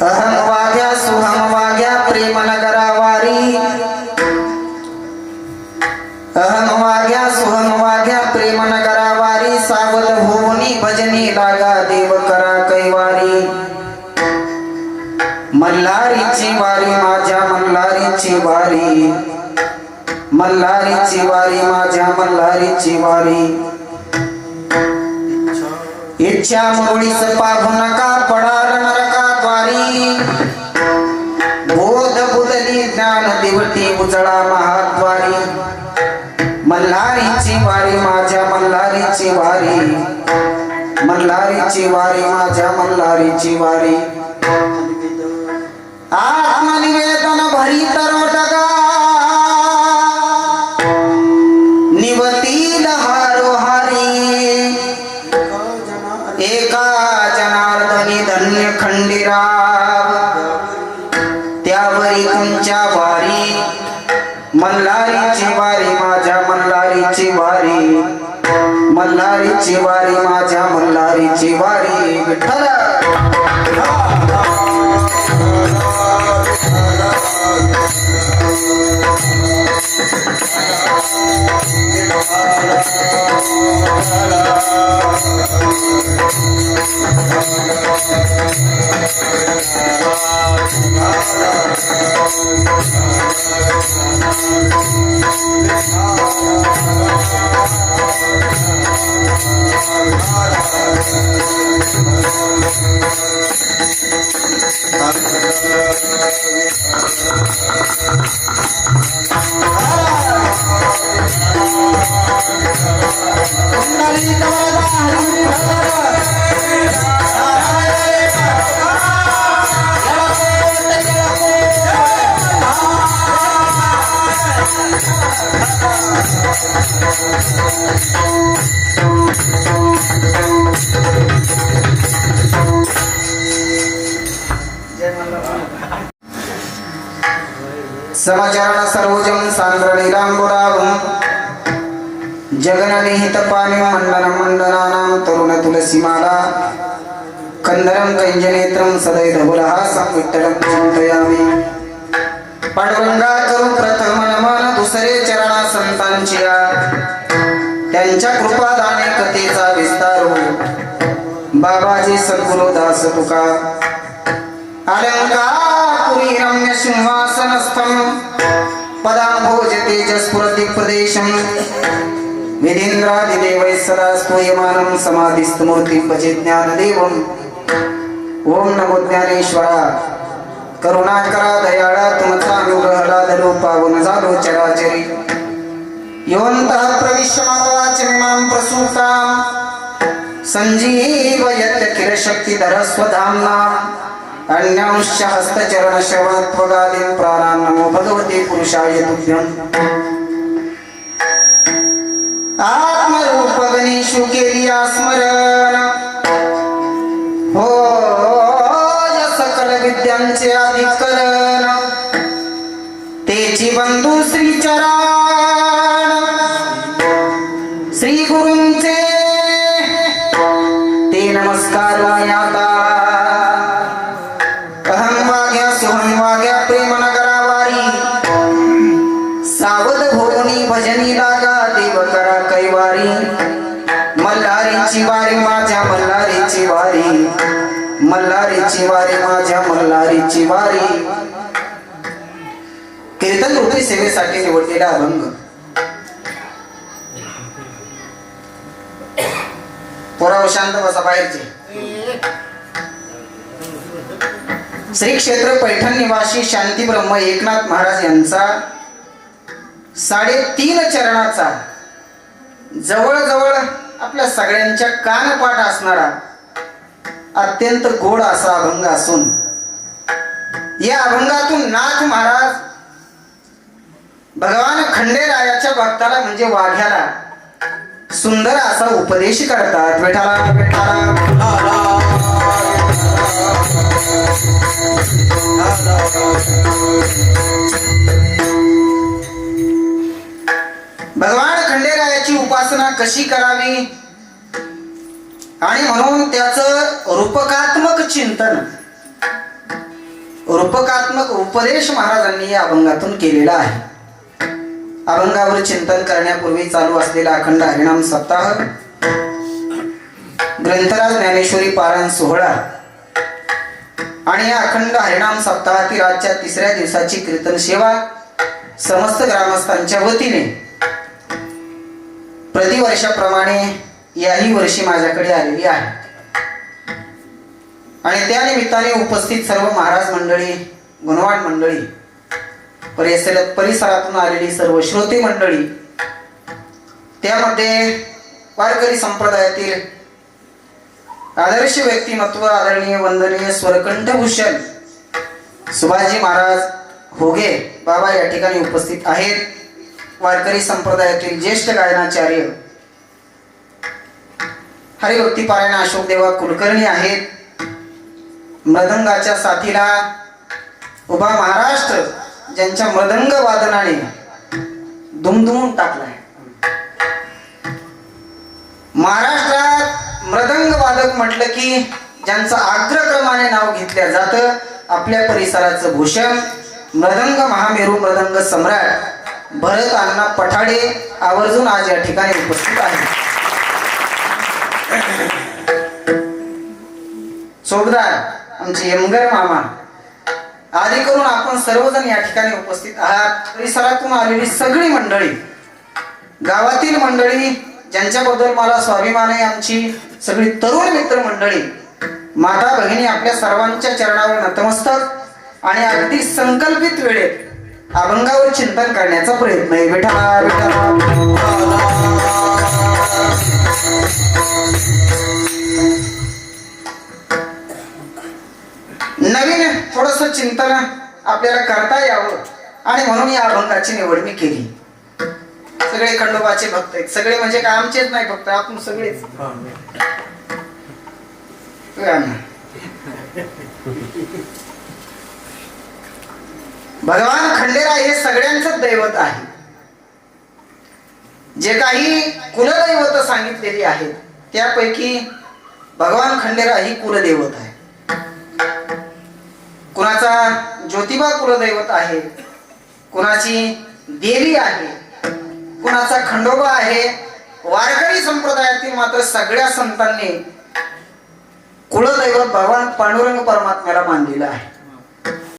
अहम वाग्या सुहम वाग्या प्रेम नगरावारी अहम वाग्या सुहम वाग्या प्रेम नगरावारी सावध होनी भजनी लागा देव करा कैवारी मल्हारीची वारी माझ्या मल्हारीची वारी मल्हारीची वारी माझ्या मल्हारीची वारी इच्छा मुरळीस पाहू नका पडाल नरकाद्वारी बोध बुदली ज्ञान दिवटी उजळा महाद्वारी मल्हारीची वारी माझ्या मल्हारीची वारी मल्हारीची वारी माझ्या मल्हारीची वारी आत्मनिवेदन भरी तरोटगा निवतील हारोहारी एका जनार्दनी धन्य खंडीराव त्यावरी तुमच्या वारी मल्हारीची वारी माझ्या मल्हारीची वारी मल्हारीची वारी माझ्या मल्हारीची वारी विठ्ठल समचरण सरोजम सांद्रणीरांबुरावं जगननिहित पाणी मंडन मंडनानां तरुण तुलसीमाला कंदरं कंजनेत्रं सदैधबुलहासं विठ्ठलं चिंतयामि पांडुरंगा करू प्रथम नमन दुसरे चरणा संतांच्या त्यांच्या कृपादाने कथेचा विस्तार हो बाबाजी सद्गुरु दास तुका अलंकापुरी रम्य सिंहासनस्थं पदांभोज तेजस्फुरति प्रदेशं विधीन्द्रादिदेवैः सदा स्तूयमानं समाधिस्थमूर्तिं भजे ज्ञानदेवम् ओम नमो ज्ञानेश्वरा करुणाकरा दयाळा तुमचा अनुग्रह लादलो पावन झालो चराचरी योऽन्तः प्रविश्य मां प्रसूतां संजीवयत् किल शक्तिधर स्वधाम्ना अन्यांश हस्तचरण श्रवणत्वगादीन् प्राणान् नमो भगवते पुरुषाय तुभ्यम् आत्मरूप गणेशु केली स्मरण हो सकल विद्यांचे अधिकरण तेची बंधू श्री चरण श्री गुरूंचे ते नमस्कार आता अहम वाग्या सोहम वाग्या प्रेम नगरावारी सावध भोवनी भजनी लागा देव करा कैवारी मल्हारीची वारी माझ्या मल्हारीची वारी मल्हारीची वारी माझ्या मल्हारीची वारी कीर्तन रूपी सेवेसाठी निवडलेला अभंग पोराव शांत बसा बाहेरचे श्री क्षेत्र पैठण निवासी शांती ब्रह्म एकनाथ महाराज यांचा 3.5 चरणाचा जवळजवळ आपल्या सगळ्यांच्या कानपाठ असणारा अत्यंत गोड असा अभंग असून या अभंगातून नाथ महाराज भगवान खंडेरायाच्या भक्ताला म्हणजे वाघ्याला सुंदर असा उपदेश करतात विठाला विठाला भगवान खंडेरायाची उपासना कशी करावी आणि म्हणून त्याचं रूपकात्मक चिंतन रूपकात्मक उपदेश महाराजांनी या अभंगातून केलेला आहे. अभंगावर चिंतन करण्यापूर्वी चालू असलेला अखंड हरिनाम सप्ताह, ग्रंथराज ज्ञानेश्वरी पारायण सोहळा आणि या अखंड हरिनाम सप्ताहातील आजच्या तिसऱ्या दिवसाची कीर्तन सेवा समस्त ग्रामस्थांच्या वतीने प्रतिवर्षाप्रमाणे याही वर्षी माझ्याकडे आलेली आहे. आणि त्या निमित्ताने उपस्थित सर्व महाराज मंडळी, गुणवान मंडळी, परिसरातून आलेली सर्व श्रोते मंडळी, त्यामध्ये वारकरी संप्रदायातील आदर्श व्यक्तिमत्व आदरणीय वंदनीय स्वरकंठभूषण सुभाषजी महाराज होगे बाबा या ठिकाणी उपस्थित आहेत. वारकरी संप्रदायातील ज्येष्ठ गायनाचार्य हरिभक्ती पारायण अशोक देवा कुलकर्णी आहेत. मृदंगाच्या साथीला उभा महाराष्ट्र ज्यांच्या मृदंग वादनाने दुमदुमून टाकलाय. महाराष्ट्रात मृदंग वादक म्हटलं की ज्यांचं अग्रक्रमाने नाव घेतलं जातं, आपल्या परिसराचं भूषण मृदंग महामेरू मृदंग सम्राट भरत अण्णा पठाडे आवर्जून आज या ठिकाणी उपस्थित आहेत. चोपदार आमचे यमगर मामा आदी करून आपण सर्वजण या ठिकाणी उपस्थित आहात. परिसरातून आलेली सगळी मंडळी, गावातील मंडळी ज्यांच्याबद्दल मला स्वाभिमान आहे, आमची सगळी तरुण मित्र मंडळी, माता भगिनी, आपल्या सर्वांच्या चरणावर नतमस्तक आणि अगदी संकल्पित वेळेत अभंगावर चिंतन करण्याचा प्रयत्न आहे. विठा नवीन थोडस चिंतन आपल्याला करता यावं आणि म्हणून या अभंगाची निवड मी केली. सगळे खंडोबाचे भक्त आहेत, सगळे म्हणजे काय आमचेच नाही, फक्त आपण सगळेच. भगवान खंडेराय हे सगळ्यांचंच दैवत आहे. जे काही कुलदैवत सांगितलेली आहेत त्यापैकी भगवान खंडेराय ही कुलदैवत आहे. कुणाचा ज्योतिबा कुलदैवत आहे, कुणाची देवी आहे, कुणाचा खंडोबा आहे. वारकरी संप्रदायातील मात्र सगळ्या संतांनी कुलदैवत भगवान पांडुरंग परमात्म्याला मानलेलं आहे.